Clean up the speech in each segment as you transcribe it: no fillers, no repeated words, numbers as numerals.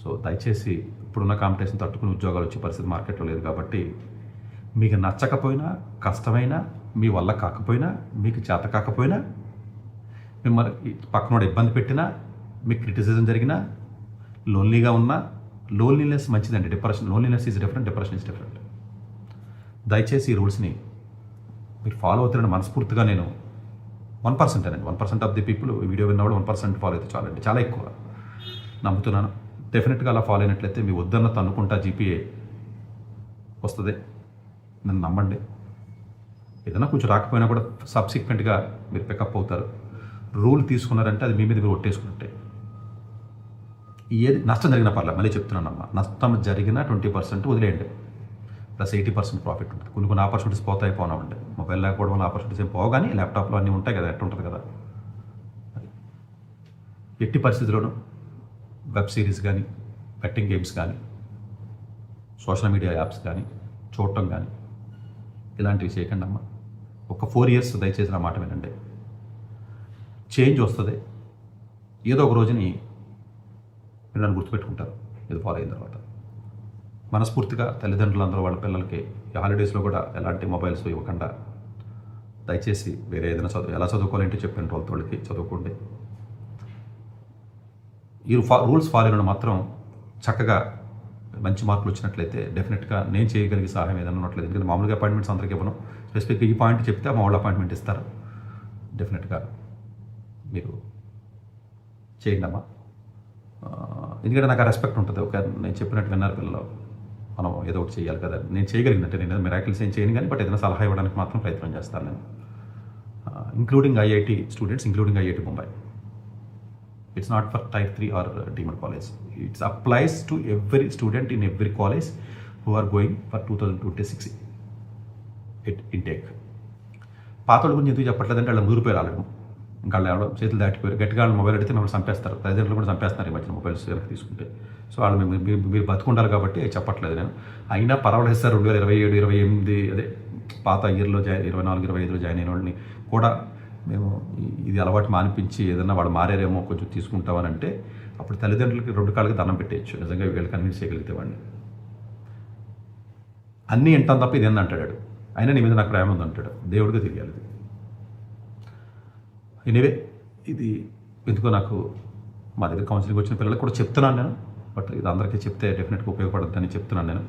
So దయచేసి ఇప్పుడున్న competition తట్టుకుని ఉద్యోగాలు వచ్చే పరిస్థితి మార్కెట్లో లేదు కాబట్టి మీకు నచ్చకపోయినా, కష్టమైనా, మీ వల్ల కాకపోయినా, మీకు చేత కాకపోయినా, మిమ్మల్ని పక్కనోడు ఇబ్బంది పెట్టినా, మీకు క్రిటిసిజం జరిగినా, లోన్లీగా ఉన్నా, లోన్లీనెస్ మంచిదండి. Loneliness is different, depression is different. దయచేసి ఈ రూల్స్ని మీరు ఫాలో అవుతారని మనస్ఫూర్తిగా నేను 1% అండి, 1% ఆఫ్ ది పీపుల్ ఈ వీడియో విన్నవాడు 1% ఫాలో అయితే చాలండి, చాలా ఎక్కువ నమ్ముతున్నాను. డెఫినెట్గా అలా ఫాలో అయినట్లయితే మీ వద్దన్న తన్నుకుంటా జీపీఏ వస్తుంది, నన్ను నమ్మండి. ఏదైనా కొంచెం రాకపోయినా కూడా సబ్సిక్వెంట్గా మీరు పికప్ అవుతారు. రూల్ తీసుకున్నారంటే అది మీ మీద మీరు ఒట్టేసుకున్నట్టే. ఏది నష్టం జరిగినా పర్లేదు, మళ్ళీ చెప్తున్నానమ్మా, నష్టం జరిగిన 20% వదిలేయండి, ప్లస్ 80% ప్రాఫిట్ ఉంటుంది. కొన్ని ఆపర్చునిటీస్ పోనా ఉండే, మొబైల్ లేకపోవడం వల్ల ఆపర్చునిటీస్ ఏం పోవు, కానీ ల్యాప్టాప్లో అన్నీ ఉంటాయి కదా, ఎట్లా ఉంటుంది కదా. ఎట్టి పరిస్థితుల్లోనూ వెబ్ సిరీస్ కానీ, బెట్టింగ్ గేమ్స్ కానీ, సోషల్ మీడియా యాప్స్ కానీ చూడటం కానీ ఇలాంటివి చేయకండి అమ్మా. ఒక 4 years దయచేసి నా మాట వినండి. చేంజ్ వస్తుంది. ఏదో ఒక రోజుని మీరు నన్ను గుర్తుపెట్టుకుంటారు ఇది ఫాలో అయిన తర్వాత. మనస్ఫూర్తిగా తల్లిదండ్రులందరూ వాళ్ళ పిల్లలకి ఈ హాలిడేస్లో కూడా ఎలాంటి మొబైల్స్ ఇవ్వకుండా దయచేసి వేరే ఏదైనా ఎలా చదువుకోవాలంటే చెప్పిన వాళ్ళకి చదువుకోండి. ఈ రూల్స్ ఫాలో అయిన మాత్రం చక్కగా మంచి మార్కులు వచ్చినట్లయితే డెఫినెట్గా నేను చేయగలిగే సహాయం ఏదైనా ఉన్నట్లయితే, ఎందుకంటే మామూలుగా అపాయింట్మెంట్స్ అందరికీ ఇవ్వను, స్పెసిఫిక్గా ఈ పాయింట్ చెప్తే మా వాళ్ళు అపాయింట్మెంట్ ఇస్తారు. డెఫినెట్గా మీరు చేయండి అమ్మా. ఎందుకంటే నాకు ఆ రెస్పెక్ట్ ఉంటుంది. ఒక నేను చెప్పినట్టు విన్నారు పిల్లలు, మనం ఏదో ఒకటి చేయాలి కదా. నేను చేయగలిగినట్టే, నేను మిరాకిల్స్ ఏం చేయను, కానీ బట్ ఏదైనా సలహా ఇవ్వడానికి మాత్రం ప్రయత్నం చేస్తాను నేను. Including IIT students, including IIT Mumbai. It's not for type 3 or deemed college. It applies to every student in every college who are going for 2026 intake. పాతోళ్ళ గురించి ఎందుకు చెప్పట్లేదంటే వాళ్ళు ముదిరిపోయారు ఆల్రెడీ, ఇంకా వాళ్ళు ఎవరో చేతులు దాటిపోయారు. గట్టిగా వాళ్ళు మొబైల్ అడిగితే మిమ్మల్ని చంపేస్తారు, తల్లిదండ్రులు కూడా చంపేస్తున్నారు ఈ మధ్యన మొబైల్స్ వెనక్కి తీసుకుంటే. సో వాళ్ళు మీరు బతుకుండాలి కాబట్టి చెప్పట్లేదు నేను. అయినా పర్వాలేదు సార్, 2027, 28 అదే పాత ఇయర్లో 24, 25లో జాయిన్ అయిన వాళ్ళని కూడా మేము ఇది అలవాటు మానిపించి ఏదన్నా వాడు మారేరేమో కొంచెం తీసుకుంటామని అంటే అప్పుడు తల్లిదండ్రులకి 2 కాళ్ళకి దండం పెట్టేయచ్చు, నిజంగా వీళ్ళు కన్విన్స్ చేయగలిగితే వాడిని. అన్నీ వింటాను తప్ప ఇది అంటాడు, అయినా నీ మీద నాకు ప్రేమ ఉంది అంటాడు. దేవుడిగా తెలియాలి ఇది. ఎనీవే, ఇది ఎందుకో నాకు మా దగ్గర కౌన్సిలింగ్ వచ్చిన పిల్లలకు కూడా చెప్తున్నాను నేను, బట్ ఇది అందరికీ చెప్తే డెఫినెట్గా ఉపయోగపడుతుందని చెప్తున్నాను నేను.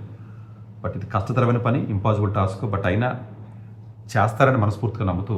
బట్ ఇది కష్టతరమైన పని, ఇంపాసిబుల్ టాస్క్, బట్ అయినా చేస్తారని మనస్ఫూర్తిగా నమ్ముతూ